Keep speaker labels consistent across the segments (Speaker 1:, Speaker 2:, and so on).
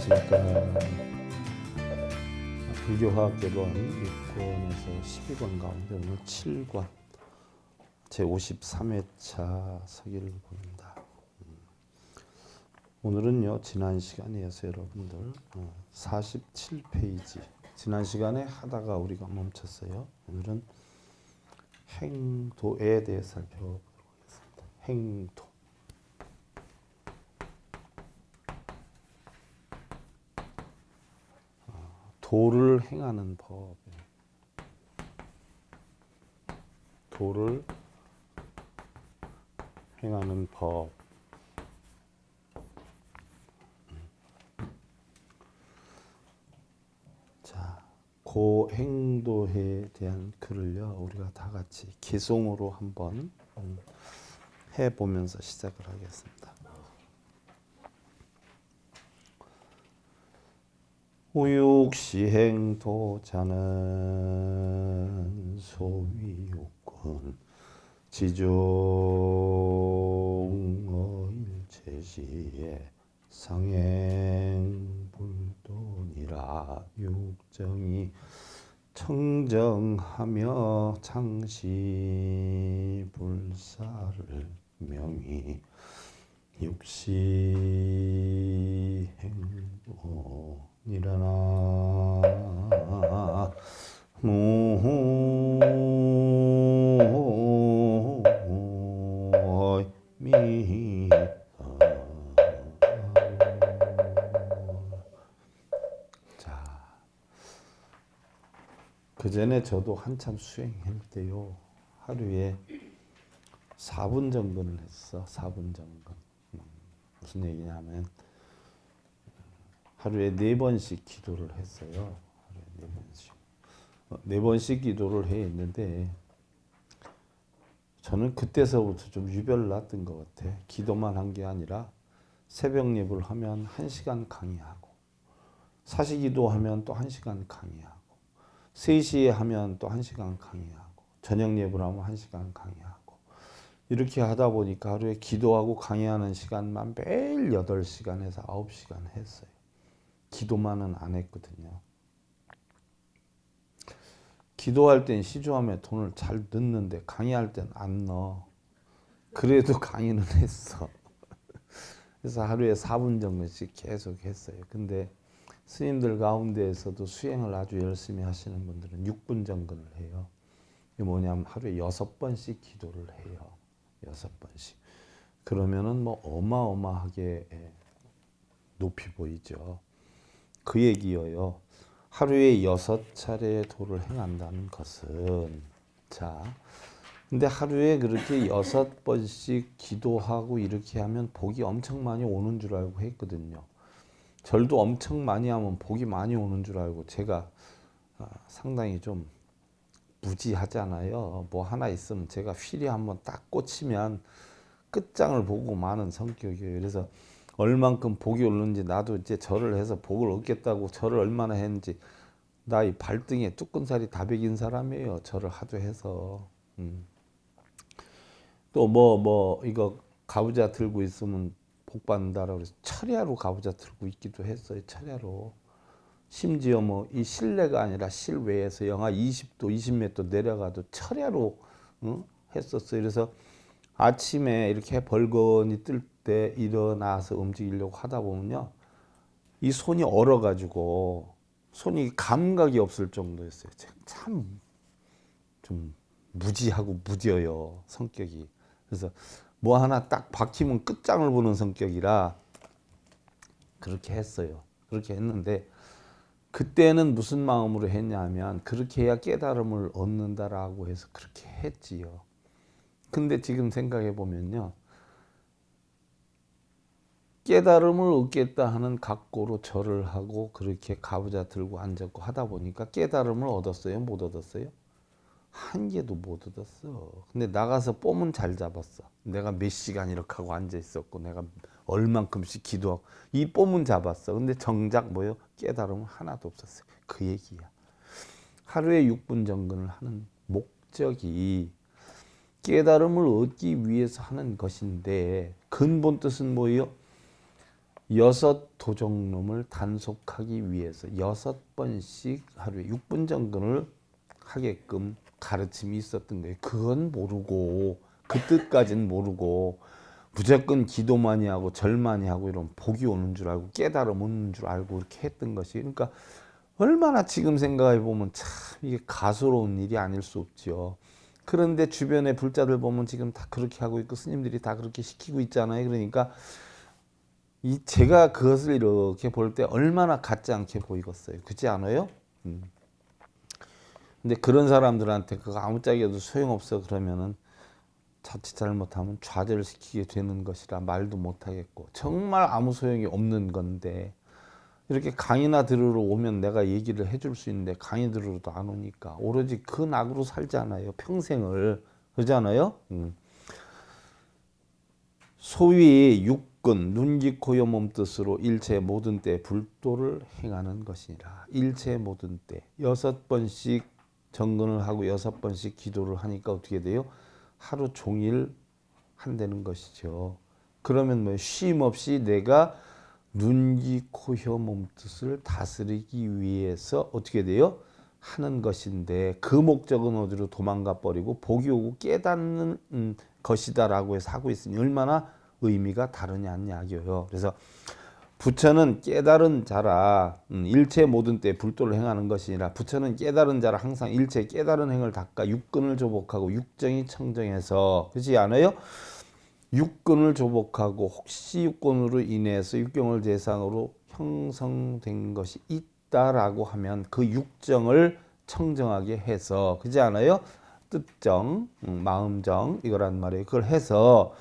Speaker 1: 안녕하십니까. 불교화학개론 6권에서 12권 가운데 오늘 7권 제53회차 서기를 봅니다. 오늘은요, 지난 시간에서 여러분들 47페이지 지난 시간에 하다가 우리가 멈췄어요. 오늘은 행도에 대해 살펴보도록 하겠습니다. 행도. 도를 행하는 법. 도를 행하는 법. 자, 고행도에 대한 글을요, 우리가 다 같이 기송으로 한번 해보면서 시작을 하겠습니다. 우육시행도자는 소위육군 지중어일체시에 상행불돈이라 육정이 청정하며 창시불사를 명의 육시행도 일어나 무미다. 자, 그 전에 저도 한참 수행할 때요, 하루에 4분 정근을 했어. 4분 정근. 무슨 얘기냐면 하루에 4번씩 기도를 했어요. 하루에 4번씩. 4번씩 기도를 해 있는데 저는 그때서부터 좀 유별을 놨던 것 같아. 기도만 한 게 아니라 새벽 예불 하면 1시간 강의하고, 사시기도 하면 또 1시간 강의하고, 3시에 하면 또 1시간 강의하고, 저녁 예불 하면 1시간 강의하고, 이렇게 하다 보니까 하루에 기도하고 강의하는 시간만 매일 8시간에서 9시간 했어요. 기도만은 안 했거든요. 기도할 땐 시주함에 돈을 잘 넣는데 강의할 땐 안 넣어. 그래도 강의는 했어. 그래서 하루에 4분 정도씩 계속 했어요. 근데 스님들 가운데에서도 수행을 아주 열심히 하시는 분들은 6분 정근을 해요. 이게 뭐냐면 하루에 6번씩 기도를 해요. 6번씩. 그러면은 뭐 어마어마하게 높이 보이죠. 그 얘기예요. 하루에 6차례 도를 행한다는 것은, 자, 근데 하루에 그렇게 6번씩 기도하고 이렇게 하면 복이 엄청 많이 오는 줄 알고 했거든요. 절도 엄청 많이 하면 복이 많이 오는 줄 알고 제가 상당히 좀 무지하잖아요. 뭐 하나 있으면 제가 휠이 한번 딱 꽂히면 끝장을 보고 마는 성격이에요. 그래서 얼만큼 복이 오는지 나도 이제 절을 해서 복을 얻겠다고 절을 얼마나 했는지, 나 이 발등에 뚜끈살이 다 배긴 사람이에요. 절을 하도 해서. 또 이거 가부좌 들고 있으면 복 받는다라고 해서 철야로 가부좌 들고 있기도 했어요. 철야로. 심지어 뭐 이 실내가 아니라 실외에서 영하 20도 20m 내려가도 철야로 했었어요. 그래서 아침에 이렇게 벌건이 뜰 때 일어나서 움직이려고 하다 보면요, 이 손이 얼어가지고 손이 감각이 없을 정도였어요. 참 좀 무지하고 무뎌요, 성격이. 그래서 뭐 하나 딱 박히면 끝장을 보는 성격이라 그렇게 했어요. 그렇게 했는데 그때는 무슨 마음으로 했냐면 그렇게 해야 깨달음을 얻는다라고 해서 그렇게 했지요. 근데 지금 생각해 보면요, 깨달음을 얻겠다 하는 각고로 절을 하고 그렇게 가부좌 들고 앉았고 하다 보니까 깨달음을 얻었어요? 못 얻었어요? 한 개도 못 얻었어. 근데 나가서 뽐은 잘 잡았어. 내가 몇 시간 이렇게 하고 앉아 있었고 내가 얼만큼씩 기도하고 이 뽐은 잡았어. 근데 정작 뭐요? 깨달음은 하나도 없었어요. 그 얘기야. 하루에 6분 정근을 하는 목적이 깨달음을 얻기 위해서 하는 것인데, 근본 뜻은 뭐예요? 여섯 도적놈을 단속하기 위해서 6번씩 하루에 6분 정근을 하게끔 가르침이 있었던 거예요. 그건 모르고 그 뜻까지는 모르고 무조건 기도 많이 하고 절 많이 하고 이런 복이 오는 줄 알고 깨달음 오는 줄 알고 이렇게 했던 것이, 그러니까 얼마나 지금 생각해 보면 참 이게 가소로운 일이 아닐 수 없죠. 그런데 주변에 불자들 보면 지금 다 그렇게 하고 있고 스님들이 다 그렇게 시키고 있잖아요. 그러니까 이 제가 그것을 이렇게 볼 때 얼마나 같지 않게 보이겠어요. 그렇지 않아요? 근데 그런 사람들한테 그거 아무짝에도 소용없어 그러면은 자칫 잘못하면 좌절시키게 되는 것이라 말도 못하겠고 정말 아무 소용이 없는 건데, 이렇게 강의나 들으러 오면 내가 얘기를 해줄 수 있는데 강의 들으러도 안 오니까 오로지 그 낙으로 살잖아요. 평생을. 그러잖아요. 소위 육근 눈, 귀, 코, 여, 몸 뜻으로 일체 모든 때 불도를 행하는 것이니라. 일체 모든 때 6번씩 정근을 하고 6번씩 기도를 하니까 어떻게 돼요? 하루 종일 한다는 것이죠. 그러면 뭐 쉼 없이 내가 눈, 귀, 코, 혀, 몸 뜻을 다스리기 위해서 어떻게 돼요? 하는 것인데 그 목적은 어디로 도망가 버리고 복이 오고 깨닫는 것이다라고 해서 하고 있으니 얼마나 의미가 다르냐는 이야기예요. 그래서 부처는 깨달은 자라 일체 모든 때 불도를 행하는 것이니라. 부처는 깨달은 자라 항상 일체 깨달은 행을 닦아 육근을 조복하고 육정이 청정해서, 그렇지 않아요? 육근을 조복하고 혹시 육근으로 인해서 육경을 대상으로 형성된 것이 있다라고 하면 그 육정을 청정하게 해서, 그렇지 않아요? 뜻정, 마음정 이거란 말이에요. 그걸 해서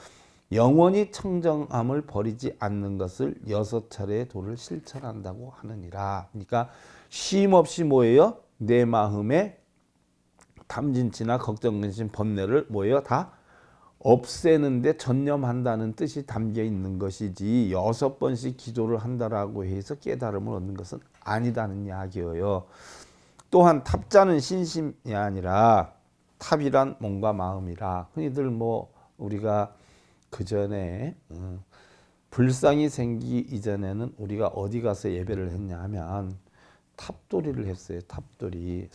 Speaker 1: 영원히 청정함을 버리지 않는 것을 6차례의 도를 실천한다고 하느니라. 그러니까 쉼 없이 뭐예요? 내 마음에 탐진치나 걱정, 근심, 번뇌를 뭐예요? 다 없애는데 전념한다는 뜻이 담겨 있는 것이지 6번씩 기도를 한다라고 해서 깨달음을 얻는 것은 아니다는 이야기예요. 또한 탑자는 신심이 아니라 탑이란 몸과 마음이라. 흔히들 뭐 우리가 그 전에 불상이 생기기 이전에는 우리가 어디 가서 예배를 했냐 하면 탑도리를 했어요. 탑도리,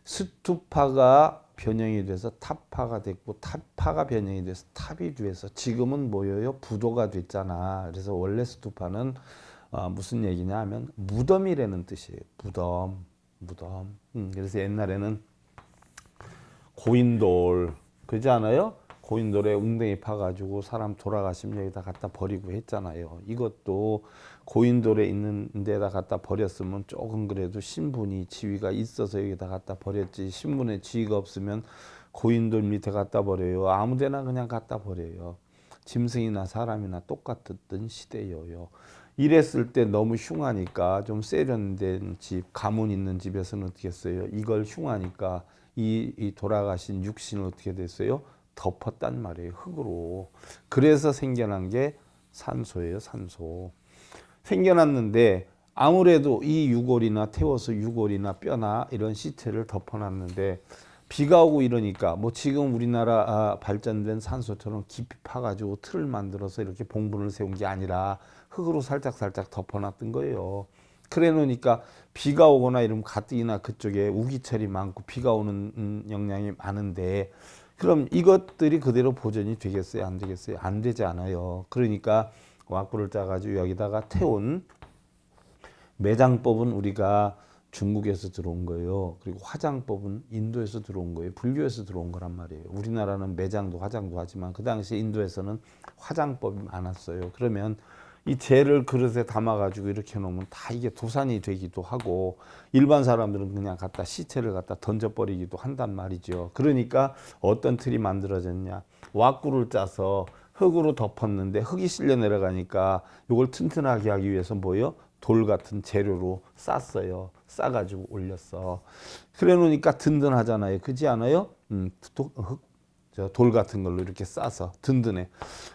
Speaker 1: 스투파가 변형이 돼서 타파가 됐고 타파가 변형이 돼서 탑이 돼서 지금은 뭐예요? 부도가 됐잖아. 그래서 원래 스투파는 무슨 얘기냐 하면 무덤이라는 뜻이에요. 무덤. 그래서 옛날에는 고인돌, 그러지 않아요? 고인돌에 웅덩이 파가지고 사람 돌아가시면 여기다 갖다 버리고 했잖아요. 이것도 고인돌에 있는 데다 갖다 버렸으면 조금 그래도 신분이 지위가 있어서 여기다 갖다 버렸지, 신분에 지위가 없으면 고인돌 밑에 갖다 버려요. 아무데나 그냥 갖다 버려요. 짐승이나 사람이나 똑같았던 시대예요. 이랬을 때 너무 흉하니까 좀 세련된 집, 가문 있는 집에서는 어떻게 했어요? 이걸 흉하니까 이 돌아가신 육신을 어떻게 됐어요? 덮었단 말이에요. 흙으로. 그래서 생겨난 게 산소예요. 산소. 생겨났는데 아무래도 이 유골이나 태워서 유골이나 뼈나 이런 시체를 덮어놨는데 비가 오고 이러니까 뭐 지금 우리나라 발전된 산소처럼 깊이 파가지고 틀을 만들어서 이렇게 봉분을 세운 게 아니라 흙으로 살짝 덮어놨던 거예요. 그래 놓으니까 비가 오거나 이러면 가뜩이나 그쪽에 우기철이 많고 비가 오는 영향이 많은데 그럼 이것들이 그대로 보존이 되겠어요? 안 되겠어요? 안 되지 않아요. 그러니까 왁구를 짜가지고 여기다가 태운 매장법은 우리가 중국에서 들어온 거예요. 그리고 화장법은 인도에서 들어온 거예요. 불교에서 들어온 거란 말이에요. 우리나라는 매장도 화장도 하지만 그 당시 인도에서는 화장법이 많았어요. 그러면 이 재를 그릇에 담아가지고 이렇게 놓으면 다 이게 도산이 되기도 하고 일반 사람들은 그냥 갖다 시체를 갖다 던져버리기도 한단 말이죠. 그러니까 어떤 틀이 만들어졌냐. 왁구를 짜서 흙으로 덮었는데 흙이 실려 내려가니까 이걸 튼튼하게 하기 위해서 뭐예요? 돌 같은 재료로 쌌어요. 싸가지고 올렸어. 그래 놓으니까 든든하잖아요. 그렇지 않아요? 돌 같은 걸로 이렇게 싸서 든든해.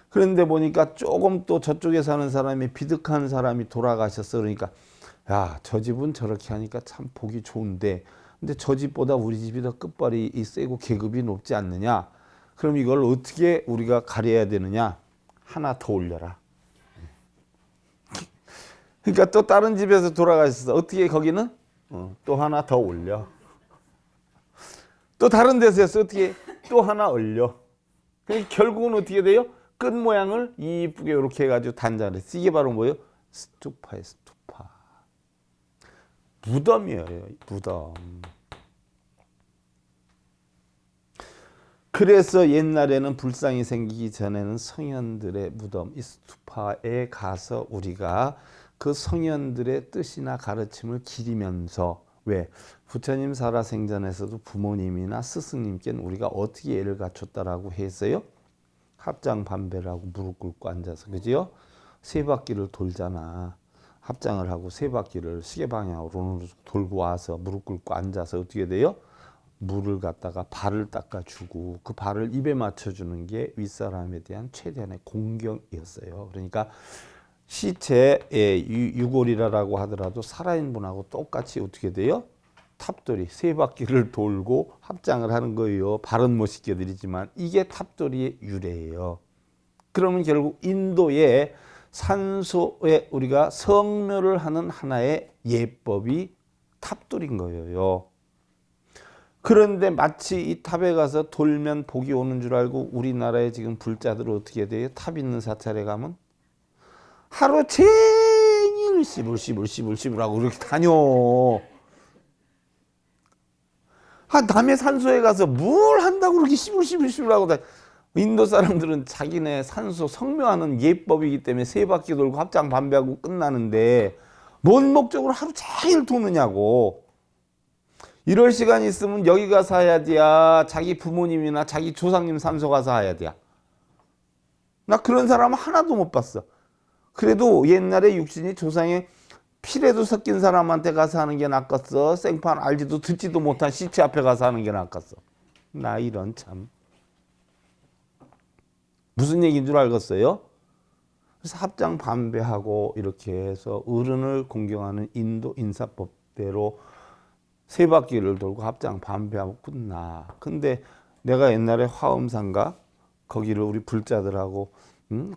Speaker 1: 그런데 보니까 조금 또 저쪽에 사는 사람이 비득한 사람이 돌아가셨어. 그러니까 야, 저 집은 저렇게 하니까 참 보기 좋은데 근데 저 집보다 우리 집이 더 끝발이 세고 계급이 높지 않느냐. 그럼 이걸 어떻게 우리가 가려야 되느냐. 하나 더 올려라. 그러니까 또 다른 집에서 돌아가 있어서 어떻게 거기는 또 하나 더 올려. 또 다른 데서 해서 어떻게 또 하나 올려. 그러니까 결국은 어떻게 돼요? 끝 모양을 이쁘게 이렇게 해가지고 단장을 했어. 이게 바로 뭐예요? 스투파예요. 스투파. 무덤이에요. 무덤. 그래서 옛날에는 불상이 생기기 전에는 성현들의 무덤, 이 스투파에 가서 우리가 그 성현들의 뜻이나 가르침을 기리면서, 왜? 부처님 살아생전에서도 부모님이나 스승님께는 우리가 어떻게 예를 갖췄다라고 해서요? 합장반배라고 무릎 꿇고 앉아서, 그죠? 세 바퀴를 돌잖아. 합장을 하고 세 바퀴를 시계 방향으로 돌고 와서 무릎 꿇고 앉아서 어떻게 돼요? 물을 갖다가 발을 닦아주고 그 발을 입에 맞춰주는 게 윗사람에 대한 최대한의 공경이었어요. 그러니까 시체의 유골이라고 하더라도 살아있는 분하고 똑같이 어떻게 돼요? 탑돌이 세 바퀴를 돌고 합장을 하는 거예요. 발은 못 시켜드리지만 이게 탑돌이의 유래예요. 그러면 결국 인도의 산소에 우리가 성묘를 하는 하나의 예법이 탑돌인 거예요. 그런데 마치 이 탑에 가서 돌면 복이 오는 줄 알고 우리나라에 지금 불자들은 어떻게 돼요? 탑 있는 사찰에 가면 하루 종일 씨불하고 이렇게 다녀. 남의 산소에 가서 뭘 한다고 그렇게 씨불하고 다녀. 인도 사람들은 자기네 산소 성묘하는 예법이기 때문에 세 바퀴 돌고 합장 반배하고 끝나는데 뭔 목적으로 하루 종일 도느냐고. 이럴 시간 있으면 여기 가서 해야 돼야, 자기 부모님이나 자기 조상님 산소 가서 해야 돼야. 나 그런 사람 하나도 못 봤어. 그래도 옛날에 육신이 조상의 피라도 섞인 사람한테 가서 하는 게 낫겠어. 생판 알지도 듣지도 못한 시체 앞에 가서 하는 게 낫겠어. 나 이런 참. 무슨 얘기인 줄 알겠어요? 그래서 합장 반배하고 이렇게 해서 어른을 공경하는 인도 인사법대로 세 바퀴를 돌고 합장 반배하고 끝나. 근데 내가 옛날에 화엄산가 거기를 우리 불자들하고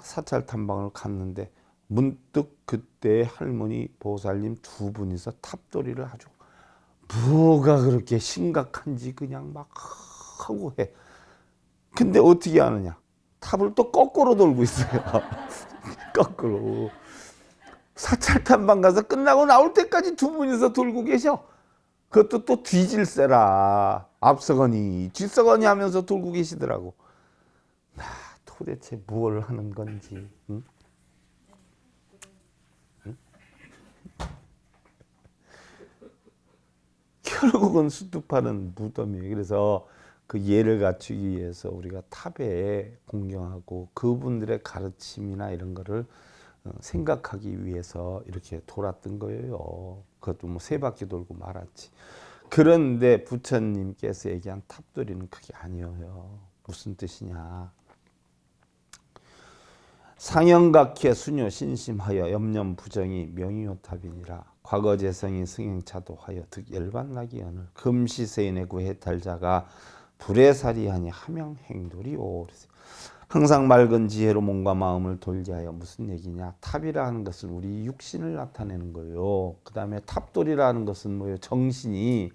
Speaker 1: 사찰 탐방을 갔는데 문득 그때 할머니 보살님 두 분이서 탑돌이를 아주 뭐가 그렇게 심각한지 그냥 막 하고 해. 근데 어떻게 하느냐? 탑을 또 거꾸로 돌고 있어요. 거꾸로. 사찰 탐방 가서 끝나고 나올 때까지 두 분이서 돌고 계셔. 그것도 또 뒤질세라. 앞서거니 뒷서거니 하면서 돌고 계시더라고. 도대체 뭘 하는 건지. 응? 응? 결국은 수투파는 무덤이에요. 그래서 그 예를 갖추기 위해서 우리가 탑에 공경하고 그분들의 가르침이나 이런 거를 생각하기 위해서 이렇게 돌았던 거예요. 그것도 뭐 세 바퀴 돌고 말았지. 그런데 부처님께서 얘기한 탑돌이는 그게 아니에요. 무슨 뜻이냐? 상영각해 수녀 신심하여 염념부정이 명의호탑이니라. 과거재성이 승행차도하여 득열반나기 연을 금시세인의 구해탈자가 불에살이하니 하명행돌이오. 항상 맑은 지혜로 몸과 마음을 돌게 하여. 무슨 얘기냐? 탑이라 하는 것은 우리 육신을 나타내는 거예요. 그 다음에 탑돌이라는 것은 뭐예요? 정신이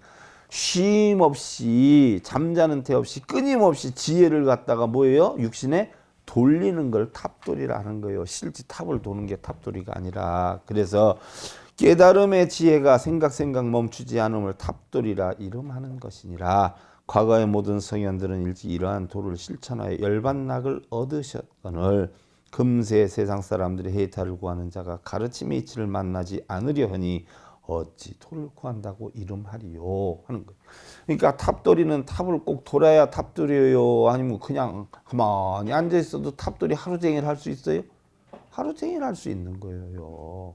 Speaker 1: 쉼 없이 잠자는 태 없이 끊임없이 지혜를 갖다가 뭐예요? 육신에 돌리는 걸 탑돌이라는 거예요. 실제 탑을 도는 게 탑돌이가 아니라. 그래서 깨달음의 지혜가 생각 멈추지 않음을 탑돌이라 이름하는 것이니라. 과거의 모든 성현들은 일찍 이러한 도를 실천하여 열반락을 얻으셨거늘 금세 세상 사람들이 해탈을 구하는 자가 가르침의 이치를 만나지 않으려 하니 어찌 도를 구한다고 이름하리요 하는 거예요. 그러니까 탑돌이는 탑을 꼭 돌아야 탑돌이에요? 아니면 그냥 가만히 앉아 있어도 탑돌이 하루 종일 할 수 있어요? 하루 종일 할 수 있는 거예요.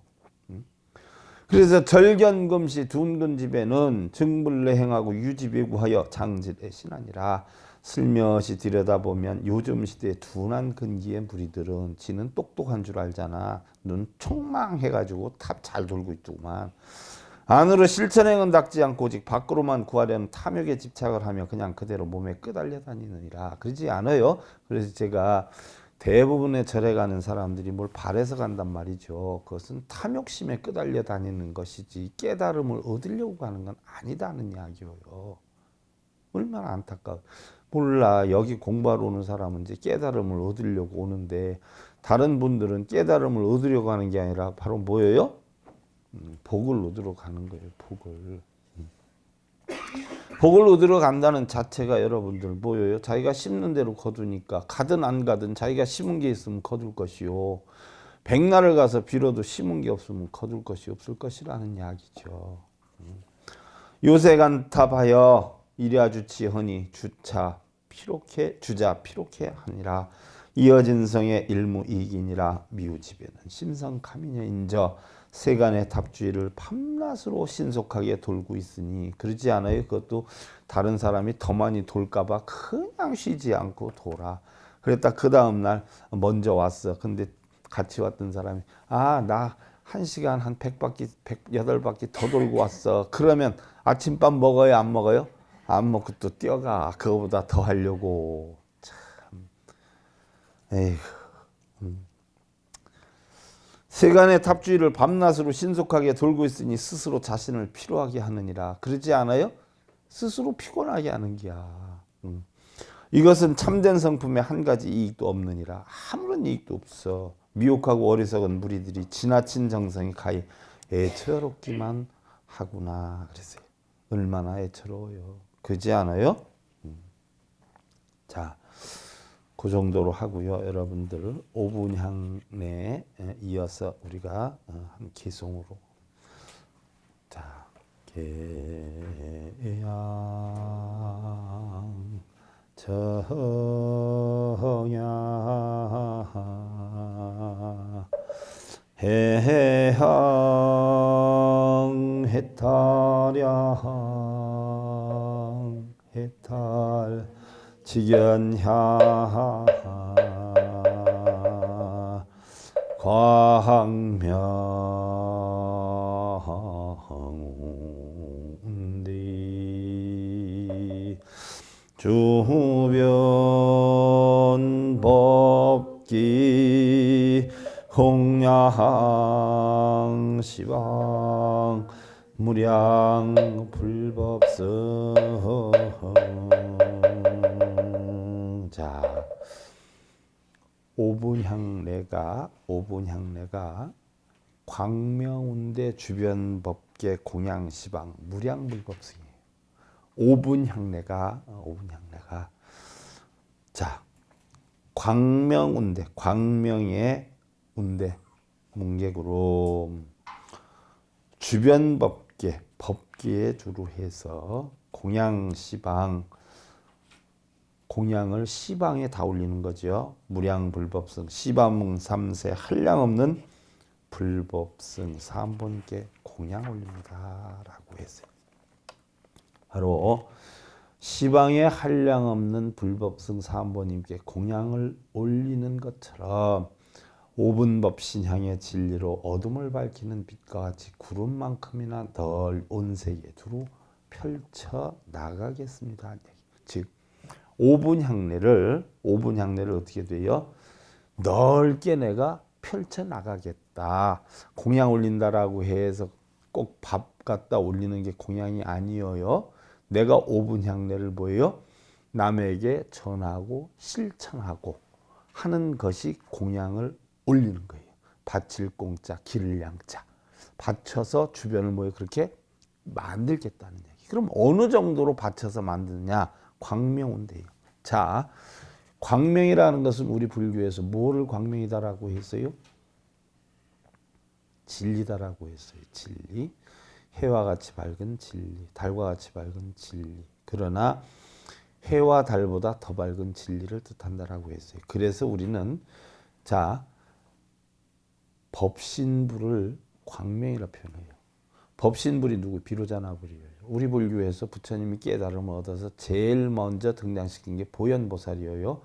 Speaker 1: 그래서 절견금시 둔근집에는 증불내 행하고 유지배구하여 장질의 신하니라. 슬며시 들여다보면 요즘 시대의 둔한 근기의 무리들은 지는 똑똑한 줄 알잖아. 눈 총망해가지고 탑 잘 돌고 있더구만. 안으로 실천행은 닦지 않고 오직 밖으로만 구하려는 탐욕에 집착을 하며 그냥 그대로 몸에 끄달려 다니느니라. 그러지 않아요. 그래서 제가 대부분의 절에 가는 사람들이 뭘 바래서 간단 말이죠. 그것은 탐욕심에 끄달려 다니는 것이지 깨달음을 얻으려고 가는 건 아니다는 이야기예요. 얼마나 안타까워. 몰라. 여기 공부하러 오는 사람은 이제 깨달음을 얻으려고 오는데 다른 분들은 깨달음을 얻으려고 하는 게 아니라 바로 뭐예요? 복을 얻으러 가는 거예요. 복을. 복을 얻으러 간다는 자체가 여러분들 뭐예요? 자기가 심는 대로 거두니까 가든 안 가든 자기가 심은 게 있으면 거둘 것이요. 백날을 가서 빌어도 심은 게 없으면 거둘 것이 없을 것이라는 이야기죠. 요새간탑하여 이랴주치허니 주자 피로케 하니라. 이어진 성의 일무이기니라. 미우집에는 심성카미녀인저 세간의 탑주의를 밤낮으로 신속하게 돌고 있으니 그러지 않아요? 그것도 다른 사람이 더 많이 돌까봐 그냥 쉬지 않고 돌아. 그랬다 그 다음날 먼저 왔어. 근데 같이 왔던 사람이 나 1시간 한 100바퀴 108바퀴 더 돌고 왔어. 그러면 아침밥 먹어요? 안 먹어요? 안 먹고 또 뛰어가. 그거보다 더 하려고. 참. 에이구. 세간의 탑주의를 밤낮으로 신속하게 돌고 있으니 스스로 자신을 피로하게 하느니라. 그러지 않아요? 스스로 피곤하게 하는 기야. 이것은 참된 성품에 한 가지 이익도 없느니라. 아무런 이익도 없어. 미혹하고 어리석은 무리들이 지나친 정성이 가히 애처롭기만 하구나. 그랬어요. 얼마나 애처로워요. 그러지 않아요? 자, 그 정도로 하고요. 여러분들 5분향 내에 이어서 우리가 한 기송으로 자, 계양 정야 해향 해탈양 해탈 직연향 과항명운디 주변 법기 홍양 시방 무량 불법성. 자, 5분향내가 광명운대 주변 법계 공양 시방 무량 불법성이에요. 5분향내가 자, 광명운대 광명의 운대 문객으로 주변 법계에 주로 해서 공양 시방 공양을 시방에 다 올리는 거죠. 무량 불법성 시방문 3세 한량없는 불법성 3번께 공양 올립니다 라고 했어요. 바로 시방에 한량없는 불법성 3번님께 공양을 올리는 것처럼 5분법 신향의 진리로 어둠을 밝히는 빛과 같이 구름만큼이나 널 온 세계 두루 펼쳐 나가겠습니다. 즉 5분 향례를 어떻게 돼요? 넓게 내가 펼쳐 나가겠다. 공양 올린다라고 해서 꼭 밥 갖다 올리는 게 공양이 아니에요. 내가 5분 향례를 뭐예요? 남에게 전하고 실천하고 하는 것이 공양을 올리는 거예요. 바칠 공자, 기를 양자. 바쳐서 주변을 뭐예요? 그렇게 만들겠다는 얘기. 그럼 어느 정도로 바쳐서 만드느냐? 광명운대요. 자, 광명이라는 것은 우리 불교에서 뭐를 광명이다라고 했어요? 진리다라고 했어요. 진리. 해와 같이 밝은 진리, 달과 같이 밝은 진리. 그러나 해와 달보다 더 밝은 진리를 뜻한다라고 했어요. 그래서 우리는 자, 법신불을 광명이라 표현해요. 법신불이 누구? 비로자나불이에요. 우리 불교에서 부처님이 깨달음을 얻어서 제일 먼저 등장시킨 게 보현보살이에요.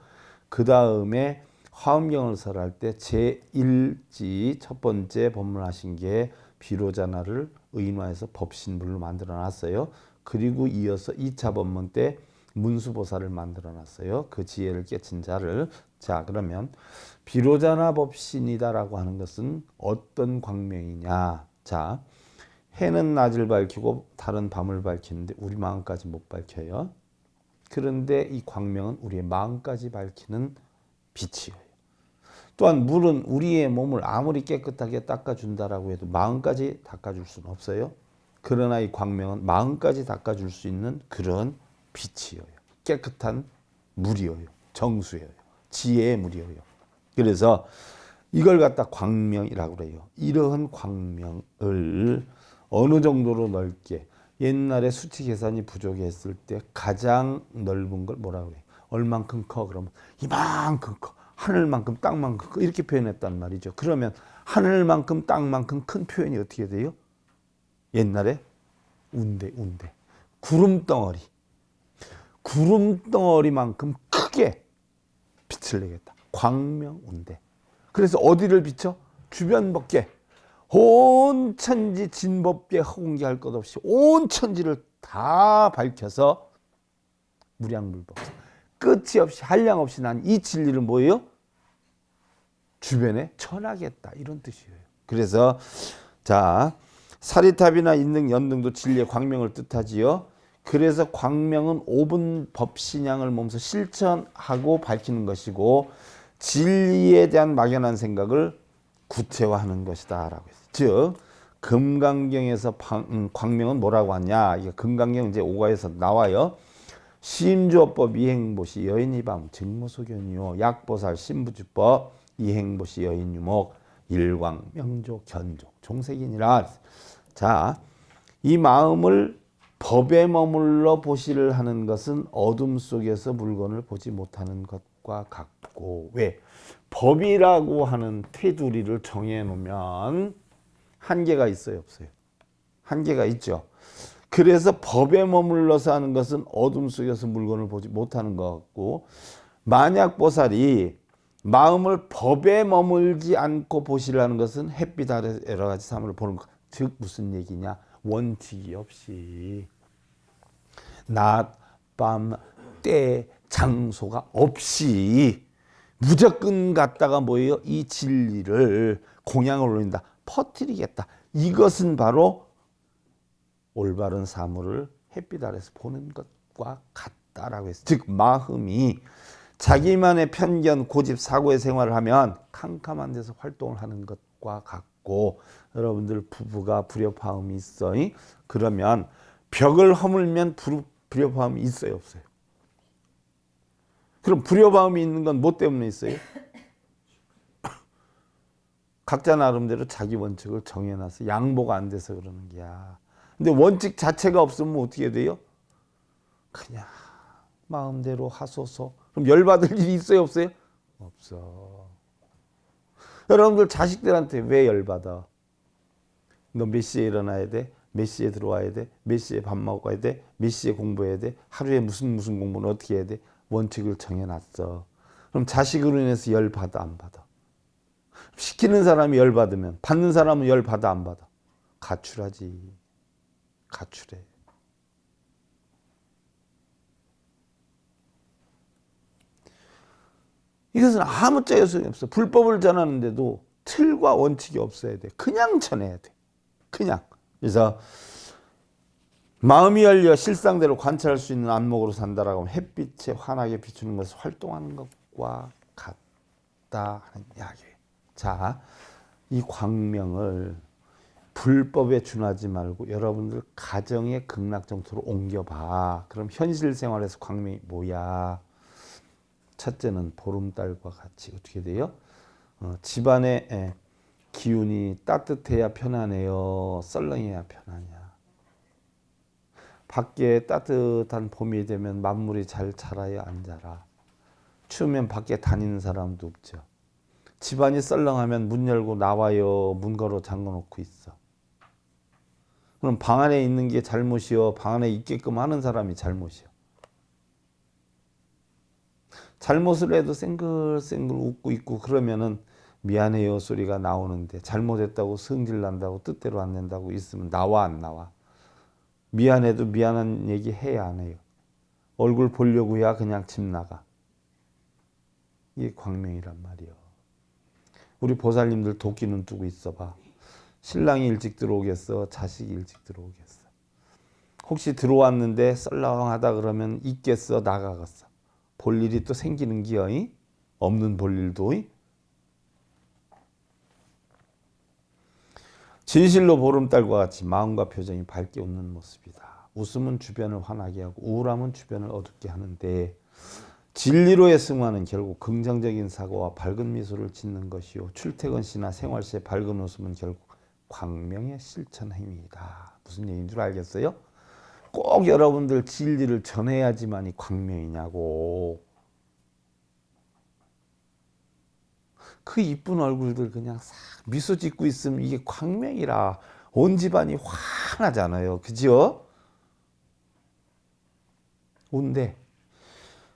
Speaker 1: 그 다음에 화엄경을 설할 때 제1지 첫 번째 법문하신 게 비로자나를 의인화해서 법신불로 만들어 놨어요. 그리고 이어서 2차 법문 때 문수보살을 만들어 놨어요. 그 지혜를 깨친 자를. 자, 그러면 비로자나 법신이다라고 하는 것은 어떤 광명이냐? 자, 해는 낮을 밝히고 달은 밤을 밝히는데 우리 마음까지 못 밝혀요. 그런데 이 광명은 우리의 마음까지 밝히는 빛이에요. 또한 물은 우리의 몸을 아무리 깨끗하게 닦아준다라고 해도 마음까지 닦아줄 수는 없어요. 그러나 이 광명은 마음까지 닦아줄 수 있는 그런 빛이에요. 깨끗한 물이에요. 정수예요. 지혜의 물이에요. 그래서 이걸 갖다 광명이라고 그래요. 이러한 광명을 어느 정도로 넓게, 옛날에 수치 계산이 부족했을 때 가장 넓은 걸 뭐라고 그래요? 얼만큼 커? 그러면 이만큼 커. 하늘만큼 땅만큼 커. 이렇게 표현했단 말이죠. 그러면 하늘만큼 땅만큼 큰 표현이 어떻게 돼요? 옛날에 운대. 구름덩어리만큼 크게 빛을 내겠다. 광명운대. 그래서 어디를 비춰? 주변 법계. 온 천지 진법계 허공계할 것 없이 온 천지를 다 밝혀서 무량불법. 끝이 없이 한량 없이 난 이 진리를 뭐예요? 주변에 전하겠다. 이런 뜻이에요. 그래서 자, 사리탑이나 인등, 연등도 진리의 광명을 뜻하지요. 그래서 광명은 5분 법신양을 몸소 실천하고 밝히는 것이고 진리에 대한 막연한 생각을 구체화하는 것이다 라고 했어요. 즉 금강경에서 광명은 뭐라고 하냐. 이게 금강경 이제 5가에서 나와요. 심주어법 이행보시 여인이밤 증무소견이요. 약보살 신부주법 이행보시 여인유목 일광 명조 견조 종색이니라. 자, 이 마음을 법에 머물러 보시를 하는 것은 어둠 속에서 물건을 보지 못하는 것과 같고, 왜? 법이라고 하는 테두리를 정해 놓으면 한계가 있어요, 없어요? 한계가 있죠. 그래서 법에 머물러서 하는 것은 어둠 속에서 물건을 보지 못하는 것 같고, 만약 보살이 마음을 법에 머물지 않고 보시를 하는 것은 햇빛 아래 여러 가지 사물을 보는 것. 즉 무슨 얘기냐? 원칙이 없이 낮, 밤, 때, 장소가 없이 무조건 갖다가 뭐예요? 이 진리를 공양을 올린다. 퍼뜨리겠다. 이것은 바로 올바른 사물을 햇빛 아래서 보는 것과 같다라고 했어요. 즉 마음이 자기만의 편견, 고집, 사고의 생활을 하면 캄캄한 데서 활동을 하는 것과 같고, 여러분들 부부가 불협화음이 있어. 그러면 벽을 허물면 불협화음이 있어요, 없어요? 그럼 불협화음이 있는 건 뭐 때문에 있어요? 각자 나름대로 자기 원칙을 정해놔서 양보가 안 돼서 그러는 거야. 근데 원칙 자체가 없으면 어떻게 돼요? 그냥 마음대로 하소서. 그럼 열받을 일이 있어요, 없어요? 없어. 여러분들 자식들한테 왜 열받아? 너 몇 시에 일어나야 돼? 몇 시에 들어와야 돼? 몇 시에 밥 먹어야 돼? 몇 시에 공부해야 돼? 하루에 무슨 공부는 어떻게 해야 돼? 원칙을 정해놨어. 그럼 자식으로 인해서 열받아, 안 받아? 시키는 사람이 열받으면 받는 사람은 열받아, 안 받아? 가출하지. 가출해. 이것은 아무 자유성이 없어. 불법을 전하는데도 틀과 원칙이 없어야 돼. 그냥 전해야 돼. 그냥. 그래서 마음이 열려 실상대로 관찰할 수 있는 안목으로 산다라고 하면 햇빛에 환하게 비추는 것을 활동하는 것과 같다 하는 이야기예요. 자, 이 광명을 불법에 준하지 말고 여러분들 가정의 극락 정토로 옮겨봐. 그럼 현실 생활에서 광명이 뭐야? 첫째는 보름달과 같이 어떻게 돼요? 집안의 기운이 따뜻해야 편하네요? 썰렁해야 편하냐? 밖에 따뜻한 봄이 되면 만물이 잘 자라야 안 자라? 추우면 밖에 다니는 사람도 없죠. 집안이 썰렁하면 문 열고 나와요? 문 걸어 잠궈 놓고 있어? 그럼 방 안에 있는 게 잘못이요? 방 안에 있게끔 하는 사람이 잘못이요? 잘못을 해도 쌩글쌩글 웃고 있고 그러면은 미안해요 소리가 나오는데, 잘못했다고 성질 난다고 뜻대로 안 된다고 있으면 나와, 안 나와? 미안해도 미안한 얘기 해야 안 해요? 얼굴 보려고야 그냥 집 나가. 이게 광명이란 말이요. 우리 보살님들 도끼 눈 뜨고 있어봐. 신랑이 일찍 들어오겠어? 자식이 일찍 들어오겠어? 혹시 들어왔는데 썰렁하다 그러면 있겠어? 나가겠어? 볼 일이 또 생기는 기여? 없는 볼 일도? 진실로 보름달과 같이 마음과 표정이 밝게 웃는 모습이다. 웃음은 주변을 환하게 하고 우울함은 주변을 어둡게 하는데 진리로의 승화는 결국 긍정적인 사고와 밝은 미소를 짓는 것이요. 출퇴근 시나 생활 시의 밝은 웃음은 결국 광명의 실천 행위이다. 무슨 얘기인 줄 알겠어요? 꼭 여러분들 진리를 전해야지만이 광명이냐고. 그 이쁜 얼굴들 그냥 싹 미소 짓고 있으면 이게 광명이라 온 집안이 환하잖아요. 그죠? 온데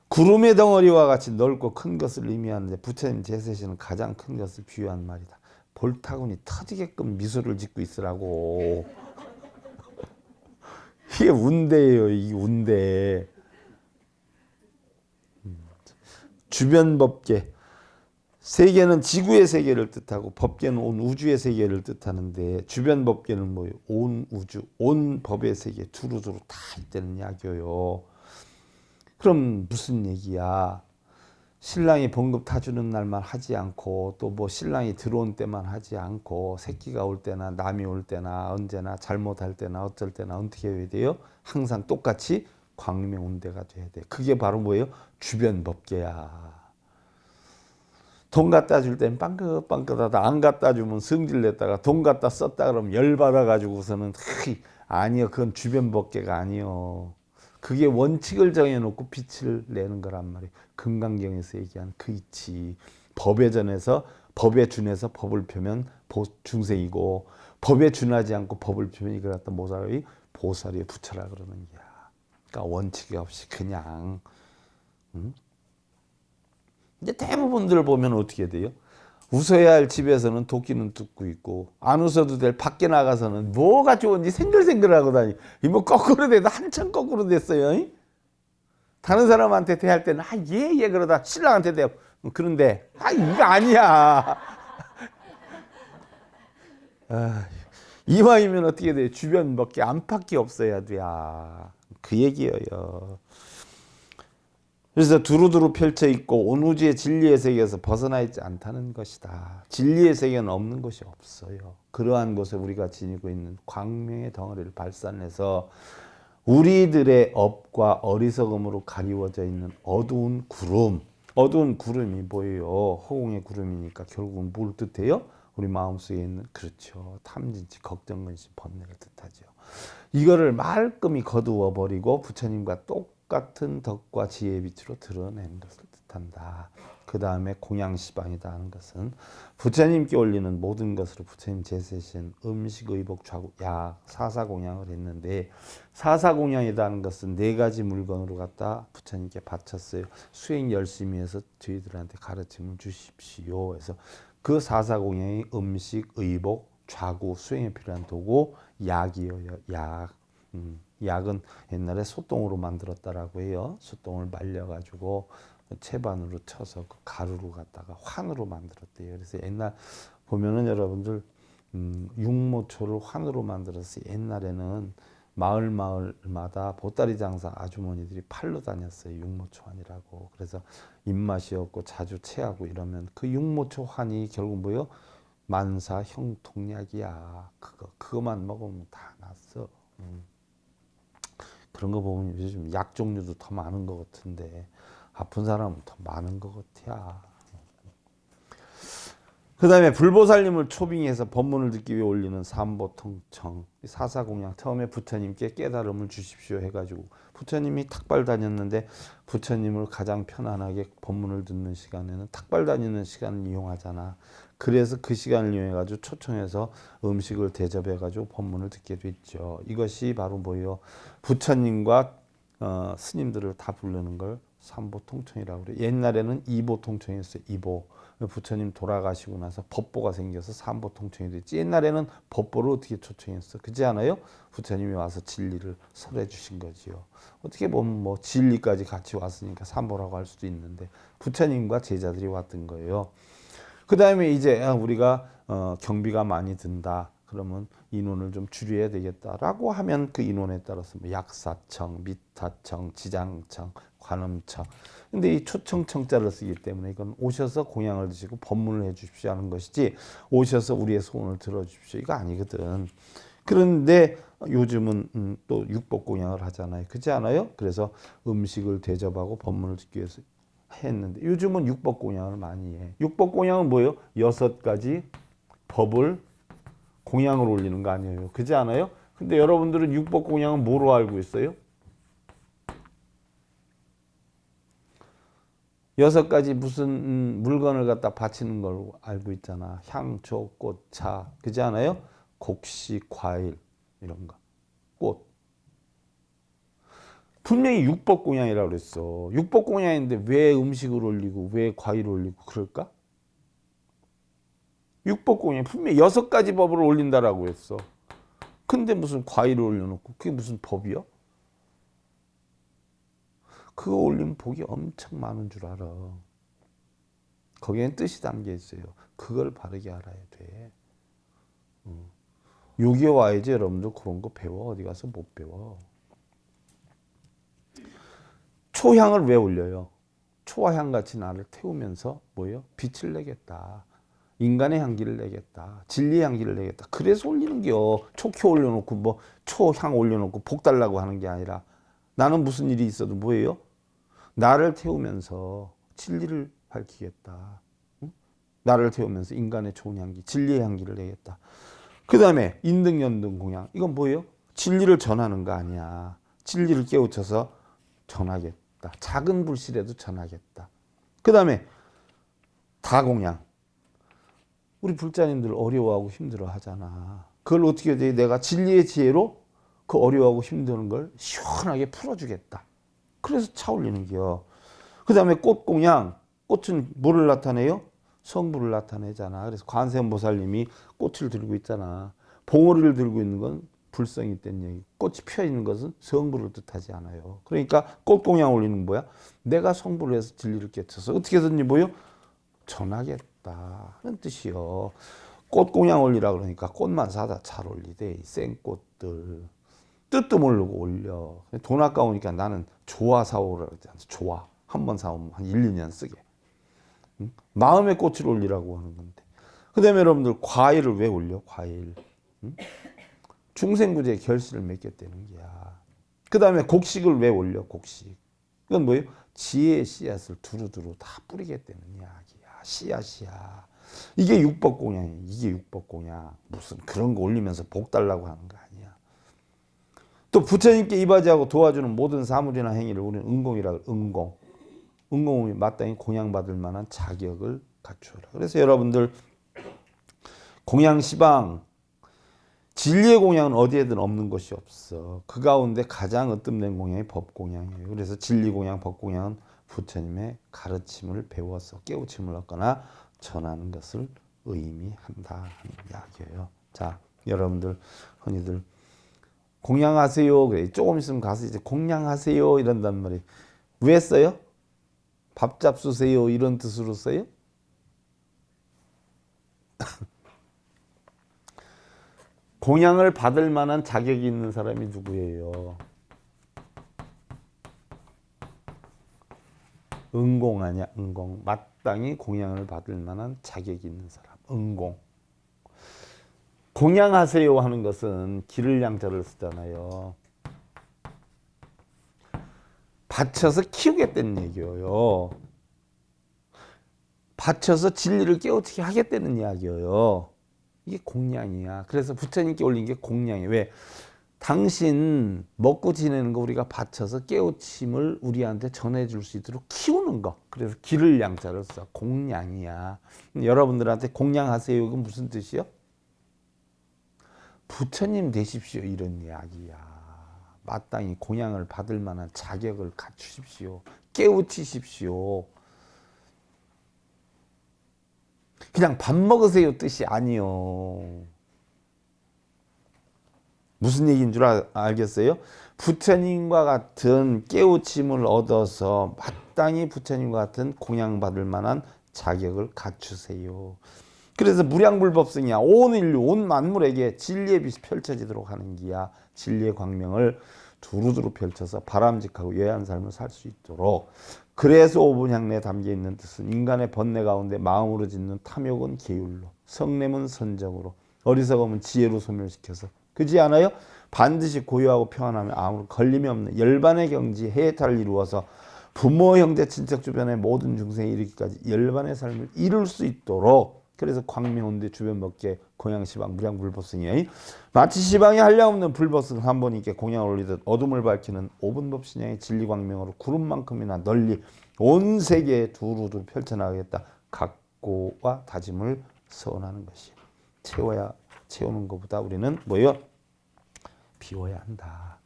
Speaker 1: 구름의 덩어리와 같이 넓고 큰 것을 의미하는데 부처님 제세시는 가장 큰 것을 비유한 말이다. 볼타군이 터지게끔 미소를 짓고 있으라고. 이게 운대예요. 이게 운대. 주변 법계. 세계는 지구의 세계를 뜻하고 법계는 온 우주의 세계를 뜻하는데 주변 법계는 뭐예요? 온 우주, 온 법의 세계 두루두루 다 있다는 이야기예요. 그럼 무슨 얘기야? 신랑이 봉급 타주는 날만 하지 않고 또 뭐 신랑이 들어온 때만 하지 않고 새끼가 올 때나 남이 올 때나 언제나 잘못할 때나 어쩔 때나 어떻게 해야 돼요? 항상 똑같이 광명운대가 돼야 돼. 그게 바로 뭐예요? 주변 법계야. 돈 갖다 줄 땐 빵긋빵긋하다. 안 갖다 주면 성질 냈다가 돈 갖다 썼다 그러면 열받아 가지고서는 아니요. 그건 주변 법계가 아니요. 그게 원칙을 정해놓고 빛을 내는 거란 말이에요. 금강경에서 얘기한 그 이치. 법에 준해서 법을 펴면 중생이고 법에 준하지 않고 법을 펴면 이걸 갖다 보살이 부처라 그러는 거야. 그러니까 원칙이 없이 그냥. 근데 대부분들 보면 어떻게 돼요? 웃어야 할 집에서는 도끼는 뜯고 있고 안 웃어도 될 밖에 나가서는 뭐가 좋은지 생글생글하고 다니. 뭐 거꾸로 돼도 한참 거꾸로 됐어요. 다른 사람한테 대할 때는 예 그러다 신랑한테 대하고 그런데 이거 아니야. 이왕이면 어떻게 돼요? 주변 밖에 안팎이 없어야 돼. 그 얘기예요. 그래서 두루두루 펼쳐 있고 온 우주의 진리의 세계에서 벗어나 있지 않다는 것이다. 진리의 세계는 없는 곳이 없어요. 그러한 곳에 우리가 지니고 있는 광명의 덩어리를 발산해서 우리들의 업과 어리석음으로 가리워져 있는 어두운 구름이 뭐예요? 허공의 구름이니까 결국은 뭘 뜻해요? 우리 마음속에 있는 그렇죠. 탐진치, 걱정, 근심, 번뇌를 뜻하죠. 이거를 말끔히 거두어 버리고 부처님과 똑같은 덕과 지혜의 빛으로 드러내는 것을 뜻한다. 그 다음에 공양시방이다 하는 것은 부처님께 올리는 모든 것으로 부처님 제세신 음식, 의복, 좌구, 약, 사사공양을 했는데 사사공양이다 하는 것은 네 가지 물건으로 갖다 부처님께 바쳤어요. 수행 열심히 해서 저희들한테 가르침을 주십시오. 그래서 그 사사공양이 음식, 의복, 좌구, 수행에 필요한 도구, 약이에요. 약은 옛날에 소똥으로 만들었다라고 해요. 소똥을 말려가지고 채반으로 쳐서 그 가루로 갖다가 환으로 만들었대요. 그래서 옛날 보면은 여러분들 육모초를 환으로 만들었어요. 옛날에는 마을마다 보따리 장사 아주머니들이 팔로 다녔어요. 육모초 환이라고. 그래서 입맛이 없고 자주 체하고 이러면 그 육모초 환이 결국 뭐요? 만사 형통약이야. 그거만 먹으면 다 낫어. 그런 거 보면 요즘 약 종류도 더 많은 것 같은데 아픈 사람은 더 많은 것 같아. 그 다음에 불보살님을 초빙해서 법문을 듣기 위해 올리는 삼보통청 사사공양. 처음에 부처님께 깨달음을 주십시오 해가지고 부처님이 탁발 다녔는데 부처님을 가장 편안하게 법문을 듣는 시간에는 탁발 다니는 시간을 이용하잖아. 그래서 그 시간을 이용해가지고 초청해서 음식을 대접해가지고 법문을 듣게 됐죠. 이것이 바로 뭐예요? 부처님과 스님들을 다 부르는 걸 삼보통청이라고 그래. 옛날에는 이보통청이었어요. 이보. 부처님 돌아가시고 나서 법보가 생겨서 삼보통청이 됐지. 옛날에는 법보를 어떻게 초청했어? 그렇지 않아요? 부처님이 와서 진리를 설해 주신 거지요. 어떻게 보면 뭐 진리까지 같이 왔으니까 삼보라고 할 수도 있는데 부처님과 제자들이 왔던 거예요. 그 다음에 이제 우리가 경비가 많이 든다. 그러면 인원을 좀 줄여야 되겠다라고 하면 그 인원에 따라서 뭐 약사청, 미타청, 지장청, 관음청. 근데 이 초청청자를 쓰기 때문에 이건 오셔서 공양을 드시고 법문을 해 주십시오 하는 것이지 오셔서 우리의 소원을 들어주십시오 이거 아니거든. 그런데 요즘은 또 육법공양을 하잖아요. 그렇지 않아요? 그래서 음식을 대접하고 법문을 듣기 위해서 했는데 요즘은 육법공양을 많이 해. 육법공양은 뭐예요? 6가지 법을 공양을 올리는 거 아니에요. 그렇지 않아요? 근데 여러분들은 육법공양은 뭐로 알고 있어요? 6가지 무슨 물건을 갖다 바치는 걸로 알고 있잖아. 향초, 꽃, 차. 그렇지 않아요? 곡식, 과일 이런 거. 꽃. 분명히 육법공양이라고 그랬어. 육법공양인데 왜 음식을 올리고 왜 과일을 올리고 그럴까? 육법공양 분명히 6가지 법을 올린다라고 했어. 근데 무슨 과일을 올려놓고 그게 무슨 법이야? 그거 올리면 복이 엄청 많은 줄 알아. 거기엔 뜻이 담겨 있어요. 그걸 바르게 알아야 돼. 여기에 와야지 여러분들 그런 거 배워. 어디 가서 못 배워. 초향을 왜 올려요? 초와 향같이 나를 태우면서 뭐예요? 빛을 내겠다. 인간의 향기를 내겠다. 진리의 향기를 내겠다. 그래서 올리는겨. 초키 올려놓고 뭐 초향 올려놓고 복 달라고 하는 게 아니라 나는 무슨 일이 있어도 뭐예요? 나를 태우면서 진리를 밝히겠다. 응? 나를 태우면서 인간의 좋은 향기, 진리의 향기를 내겠다. 그 다음에 인등연등 공양. 이건 뭐예요? 진리를 전하는 거 아니야. 진리를 깨우쳐서 전하겠다. 작은 불씨라도 전하겠다. 그 다음에 다공양. 우리 불자님들 어려워하고 힘들어 하잖아. 그걸 어떻게 해야 돼? 내가 진리의 지혜로 그 어려워하고 힘드는 걸 시원하게 풀어주겠다. 그래서 차올리는 겨. 그 다음에 꽃공양. 꽃은 뭐를 나타내요? 성부를 나타내잖아. 그래서 관세음보살님이 꽃을 들고 있잖아. 봉오리를 들고 있는 건 불성이 있다는 얘기. 꽃이 피어 있는 것은 성부를 뜻하지 않아요. 그러니까 꽃공양 올리는 뭐야? 내가 성부를 해서 진리를 깨쳐서 어떻게든지 뭐요? 전하겠다 하는 뜻이요. 꽃공양 올리라 그러니까 꽃만 사다 잘 올리대. 생꽃들. 뜻도 모르고 올려. 돈 아까우니까 나는 조화 사오라 그러잖아. 조화. 한 번 사오면 한 1, 2년 쓰게. 응? 마음의 꽃을 올리라고 하는 건데. 그 다음에 여러분들 과일을 왜 올려? 과일. 응? 중생구제의 결실을 맺겠다는 거야. 그 다음에 곡식을 왜 올려? 곡식. 이건 뭐예요? 지혜의 씨앗을 두루두루 다 뿌리겠다는 이야기야. 씨앗이야. 이게 육법공양이야. 이게 육법공양. 무슨 그런 거 올리면서 복 달라고 하는 거 아니야. 또 부처님께 이바지하고 도와주는 모든 사물이나 행위를 우리는 응공이라고 해요. 응공. 응공이 마땅히 공양받을 만한 자격을 갖추어라. 그래서 여러분들 공양시방 진리의 공양은 어디에든 없는 것이 없어. 그 가운데 가장 으뜸된 공양이 법공양이에요. 그래서 진리공양, 법공양은 부처님의 가르침을 배워서 깨우침을 얻거나 전하는 것을 의미한다 하는 이야기예요. 자, 여러분들 흔히들 공양하세요. 그래. 조금 있으면 가서 이제 공양하세요 이런단 말이에요. 왜 써요? 밥 잡수세요 이런 뜻으로 써요? 공양을 받을 만한 자격이 있는 사람이 누구예요? 응공 아니야? 응공. 마땅히 공양을 받을 만한 자격이 있는 사람. 응공. 공양하세요 하는 것은 기를 양자를 쓰잖아요. 바쳐서 키우겠다는 얘기예요. 바쳐서 진리를 깨우치게 하겠다는 이야기예요. 이게 공양이야. 그래서 부처님께 올린 게 공양이에요. 왜? 당신 먹고 지내는 거 우리가 바쳐서 깨우침을 우리한테 전해줄 수 있도록 키우는 거. 그래서 기를 양자를 써. 공양이야. 여러분들한테 공양하세요. 이건 무슨 뜻이요? 부처님 되십시오. 이런 이야기야. 마땅히 공양을 받을 만한 자격을 갖추십시오. 깨우치십시오. 그냥 밥 먹으세요 뜻이 아니요. 무슨 얘기인 줄 알겠어요? 부처님과 같은 깨우침을 얻어서 마땅히 부처님과 같은 공양받을 만한 자격을 갖추세요. 그래서 무량불법성이야. 온 인류, 온 만물에게 진리의 빛이 펼쳐지도록 하는 기야. 진리의 광명을 두루두루 펼쳐서 바람직하고 예한 삶을 살 수 있도록. 그래서 오분향내에 담겨있는 뜻은 인간의 번뇌 가운데 마음으로 짓는 탐욕은 계율로, 성냄은 선정으로, 어리석음은 지혜로 소멸시켜서, 그렇지 않아요? 반드시 고요하고 평안하며 아무런 걸림이 없는 열반의 경지 해탈을 이루어서 부모, 형제, 친척 주변의 모든 중생에 이르기까지 열반의 삶을 이룰 수 있도록. 그래서 광명운대 주변 법계 공양시방 무량불법성이에요. 마치 시방에 한량없는 불법성 한 번님께 공양을 올리듯 어둠을 밝히는 오분법신양의 진리광명으로 구름만큼이나 널리 온 세계에 두루두루 펼쳐나가겠다 각고와 다짐을 서원하는 것이에요. 채우는 것보다 우리는 뭐요? 비워야 한다.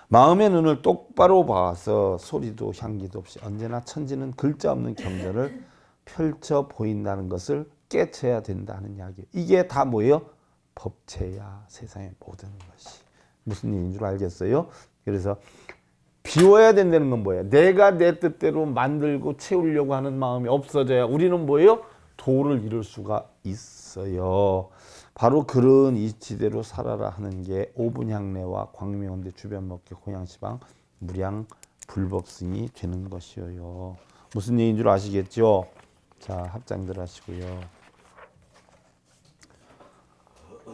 Speaker 1: 마음의 눈을 똑바로 봐서 소리도 향기도 없이 언제나 천지는 글자 없는 경전을 펼쳐 보인다는 것을 깨쳐야 된다는 이야기예요. 이게 다 뭐예요? 법체야. 세상의 모든 것이. 무슨 얘기인 줄 알겠어요? 그래서 비워야 된다는 건 뭐예요? 내가 내 뜻대로 만들고 채우려고 하는 마음이 없어져야 우리는 뭐예요? 도를 이룰 수가 있어요. 바로 그런 이치대로 살아라 하는 게 오분향내와 광명운대 주변 법계 공양시방 무량 불법승이 되는 것이에요. 무슨 얘기인 줄 아시겠죠? 자, 합장들 하시고요.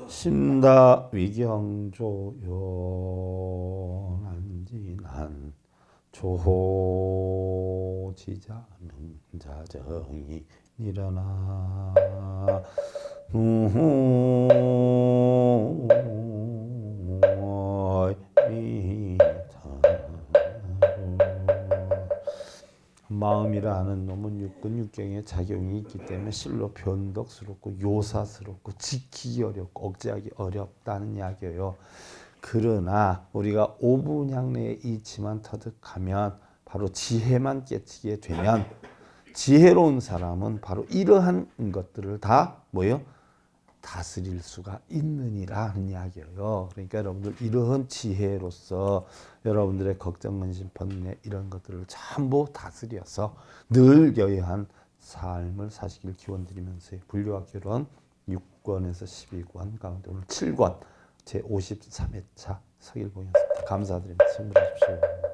Speaker 1: 심다 위경조연한진한 조지자 명자정이 일어나 마음이라 는 놈은 육근 육경에 작용이 있기 때문에 실로 변덕스럽고 요사스럽고 지키기 어렵고 억제하기 어렵다는 이야기예요. 그러나 우리가 오분향내의 이치만 터득하면 바로 지혜만 깨치게 되면 지혜로운 사람은 바로 이러한 것들을 다 뭐예요? 다스릴 수가 있느니라 하는 이야기예요. 그러니까 여러분들 이러한 지혜로서 여러분들의 걱정, 근심, 번뇌 이런 것들을 전부 다스려서 늘 여유한 삶을 사시길 기원드리면서 불교와 결혼 6권에서 12권 가운데 오늘 7권 제53회차 서길봉이었습니다. 감사드립니다. 선물하십시오.